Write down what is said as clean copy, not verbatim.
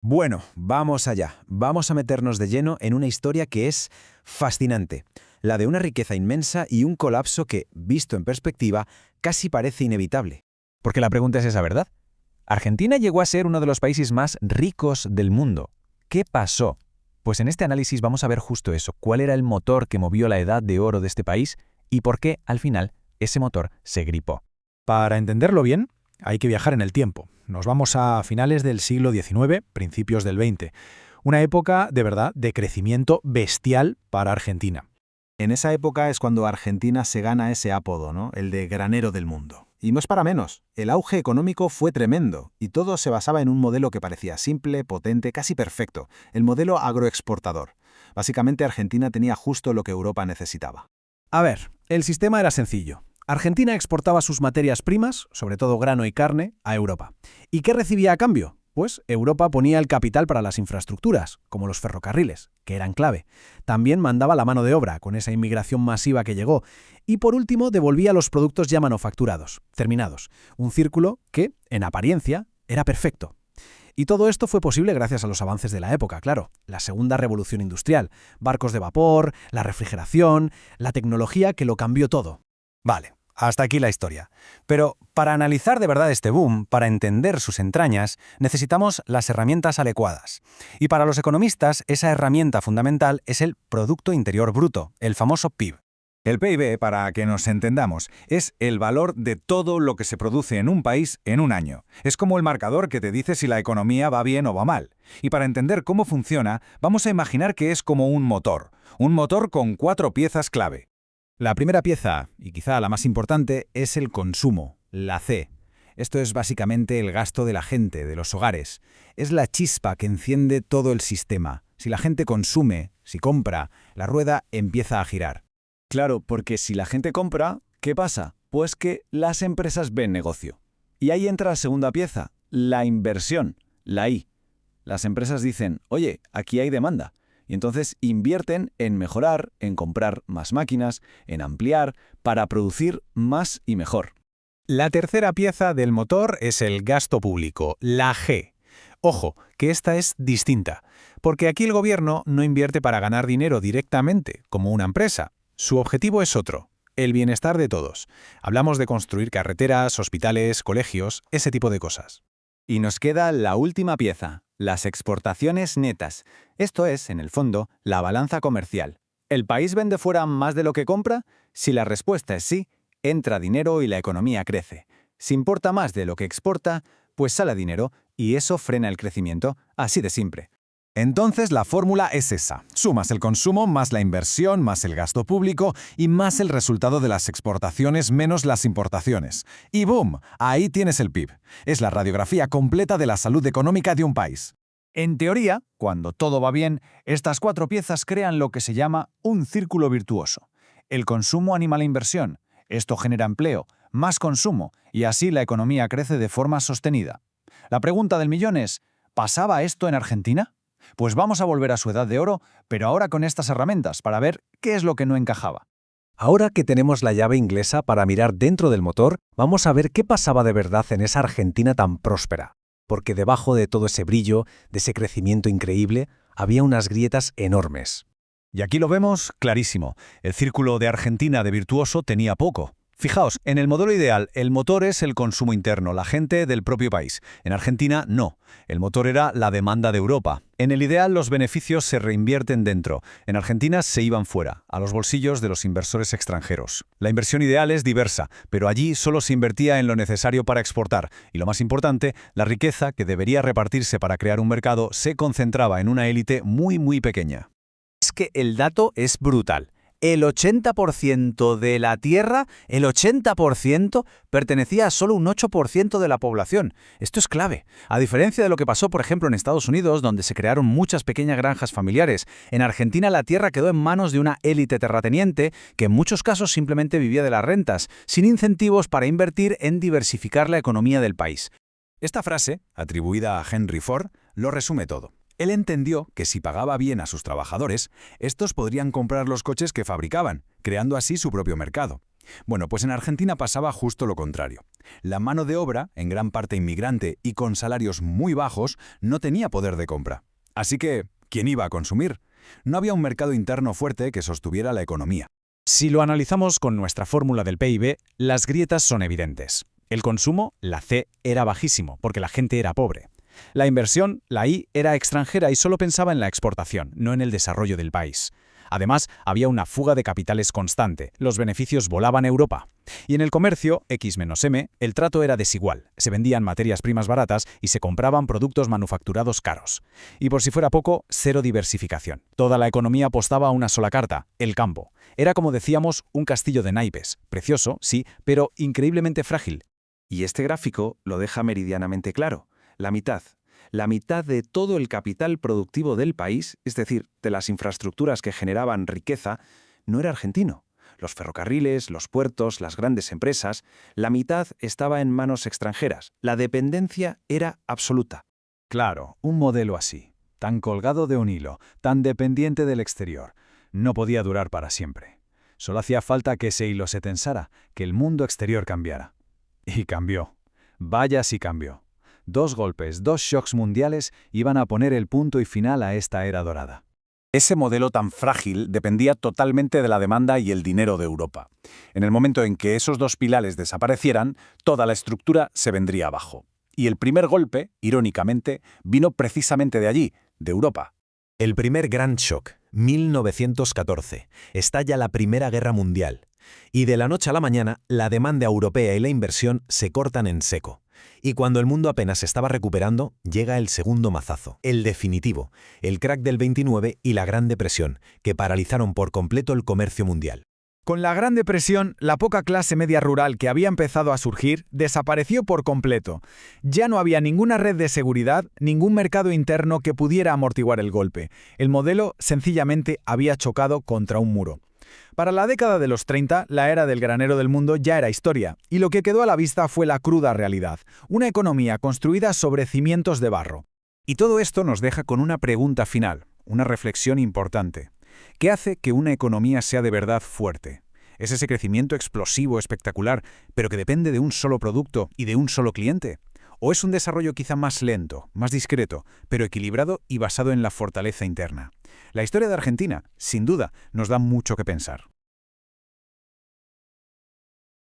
Bueno, vamos allá. Vamos a meternos de lleno en una historia que es fascinante. La de una riqueza inmensa y un colapso que, visto en perspectiva, casi parece inevitable. Porque la pregunta es esa, ¿verdad? Argentina llegó a ser uno de los países más ricos del mundo. ¿Qué pasó? Pues en este análisis vamos a ver justo eso, cuál era el motor que movió la edad de oro de este país y por qué, al final, ese motor se gripó. Para entenderlo bien, hay que viajar en el tiempo. Nos vamos a finales del siglo XIX, principios del XX. Una época, de verdad, de crecimiento bestial para Argentina. En esa época es cuando Argentina se gana ese apodo, ¿no? El de granero del mundo. Y no es para menos. El auge económico fue tremendo y todo se basaba en un modelo que parecía simple, potente, casi perfecto, el modelo agroexportador. Básicamente Argentina tenía justo lo que Europa necesitaba. A ver, el sistema era sencillo. Argentina exportaba sus materias primas, sobre todo grano y carne, a Europa. ¿Y qué recibía a cambio? Pues Europa ponía el capital para las infraestructuras, como los ferrocarriles, que eran clave. También mandaba la mano de obra, con esa inmigración masiva que llegó. Y por último, devolvía los productos ya manufacturados, terminados. Un círculo que, en apariencia, era perfecto. Y todo esto fue posible gracias a los avances de la época, claro. La segunda revolución industrial, barcos de vapor, la refrigeración, la tecnología que lo cambió todo. Vale, hasta aquí la historia. Pero para analizar de verdad este boom, para entender sus entrañas, necesitamos las herramientas adecuadas. Y para los economistas, esa herramienta fundamental es el Producto Interior Bruto, el famoso PIB. El PIB, para que nos entendamos, es el valor de todo lo que se produce en un país en un año. Es como el marcador que te dice si la economía va bien o va mal. Y para entender cómo funciona, vamos a imaginar que es como un motor con 4 piezas clave. La primera pieza, y quizá la más importante, es el consumo, la C. Esto es básicamente el gasto de la gente, de los hogares. Es la chispa que enciende todo el sistema. Si la gente consume, si compra, la rueda empieza a girar. Claro, porque si la gente compra, ¿qué pasa? Pues que las empresas ven negocio. Y ahí entra la segunda pieza, la inversión, la I. Las empresas dicen, oye, aquí hay demanda. Y entonces invierten en mejorar, en comprar más máquinas, en ampliar, para producir más y mejor. La tercera pieza del motor es el gasto público, la G. Ojo, que esta es distinta, porque aquí el gobierno no invierte para ganar dinero directamente, como una empresa. Su objetivo es otro, el bienestar de todos. Hablamos de construir carreteras, hospitales, colegios, ese tipo de cosas. Y nos queda la última pieza, las exportaciones netas. Esto es, en el fondo, la balanza comercial. ¿El país vende fuera más de lo que compra? Si la respuesta es sí, entra dinero y la economía crece. Si importa más de lo que exporta, pues sale dinero y eso frena el crecimiento, así de simple. Entonces la fórmula es esa. Sumas el consumo más la inversión más el gasto público y más el resultado de las exportaciones menos las importaciones. Y ¡boom! Ahí tienes el PIB. Es la radiografía completa de la salud económica de un país. En teoría, cuando todo va bien, estas 4 piezas crean lo que se llama un círculo virtuoso. El consumo anima la inversión. Esto genera empleo, más consumo, y así la economía crece de forma sostenida. La pregunta del millón es, ¿pasaba esto en Argentina? Pues vamos a volver a su edad de oro, pero ahora con estas herramientas para ver qué es lo que no encajaba. Ahora que tenemos la llave inglesa para mirar dentro del motor, vamos a ver qué pasaba de verdad en esa Argentina tan próspera. Porque debajo de todo ese brillo, de ese crecimiento increíble, había unas grietas enormes. Y aquí lo vemos clarísimo. El círculo de Argentina de virtuoso tenía poco. Fijaos, en el modelo ideal, el motor es el consumo interno, la gente del propio país. En Argentina, no. El motor era la demanda de Europa. En el ideal, los beneficios se reinvierten dentro. En Argentina se iban fuera, a los bolsillos de los inversores extranjeros. La inversión ideal es diversa, pero allí solo se invertía en lo necesario para exportar. Y lo más importante, la riqueza, que debería repartirse para crear un mercado, se concentraba en una élite muy pequeña. Es que el dato es brutal. El 80% de la tierra, el 80%, pertenecía a solo un 8% de la población. Esto es clave. A diferencia de lo que pasó, por ejemplo, en Estados Unidos, donde se crearon muchas pequeñas granjas familiares, en Argentina la tierra quedó en manos de una élite terrateniente que en muchos casos simplemente vivía de las rentas, sin incentivos para invertir en diversificar la economía del país. Esta frase, atribuida a Henry Ford, lo resume todo. Él entendió que si pagaba bien a sus trabajadores, estos podrían comprar los coches que fabricaban, creando así su propio mercado. Bueno, pues en Argentina pasaba justo lo contrario. La mano de obra, en gran parte inmigrante y con salarios muy bajos, no tenía poder de compra. Así que, ¿quién iba a consumir? No había un mercado interno fuerte que sostuviera la economía. Si lo analizamos con nuestra fórmula del PIB, las grietas son evidentes. El consumo, la C, era bajísimo, porque la gente era pobre. La inversión, la I, era extranjera y solo pensaba en la exportación, no en el desarrollo del país. Además, había una fuga de capitales constante, los beneficios volaban a Europa. Y en el comercio, X-M, el trato era desigual. Se vendían materias primas baratas y se compraban productos manufacturados caros. Y por si fuera poco, cero diversificación. Toda la economía apostaba a una sola carta, el campo. Era, como decíamos, un castillo de naipes. Precioso, sí, pero increíblemente frágil. Y este gráfico lo deja meridianamente claro. La mitad de todo el capital productivo del país, es decir, de las infraestructuras que generaban riqueza, no era argentino. Los ferrocarriles, los puertos, las grandes empresas, la mitad estaba en manos extranjeras. La dependencia era absoluta. Claro, un modelo así, tan colgado de un hilo, tan dependiente del exterior, no podía durar para siempre. Solo hacía falta que ese hilo se tensara, que el mundo exterior cambiara. Y cambió. Vaya si cambió. 2 golpes, 2 shocks mundiales iban a poner el punto y final a esta era dorada. Ese modelo tan frágil dependía totalmente de la demanda y el dinero de Europa. En el momento en que esos 2 pilares desaparecieran, toda la estructura se vendría abajo. Y el primer golpe, irónicamente, vino precisamente de allí, de Europa. El primer gran shock, 1914, estalla la Primera Guerra Mundial. Y de la noche a la mañana, la demanda europea y la inversión se cortan en seco. Y cuando el mundo apenas se estaba recuperando, llega el segundo mazazo, el definitivo, el crack del 29 y la Gran Depresión, que paralizaron por completo el comercio mundial. Con la Gran Depresión, la poca clase media rural que había empezado a surgir desapareció por completo. Ya no había ninguna red de seguridad, ningún mercado interno que pudiera amortiguar el golpe. El modelo sencillamente había chocado contra un muro. Para la década de los 30, la era del granero del mundo ya era historia, y lo que quedó a la vista fue la cruda realidad, una economía construida sobre cimientos de barro. Y todo esto nos deja con una pregunta final, una reflexión importante. ¿Qué hace que una economía sea de verdad fuerte? ¿Es ese crecimiento explosivo, espectacular, pero que depende de un solo producto y de un solo cliente? ¿O es un desarrollo quizá más lento, más discreto, pero equilibrado y basado en la fortaleza interna? La historia de Argentina, sin duda, nos da mucho que pensar.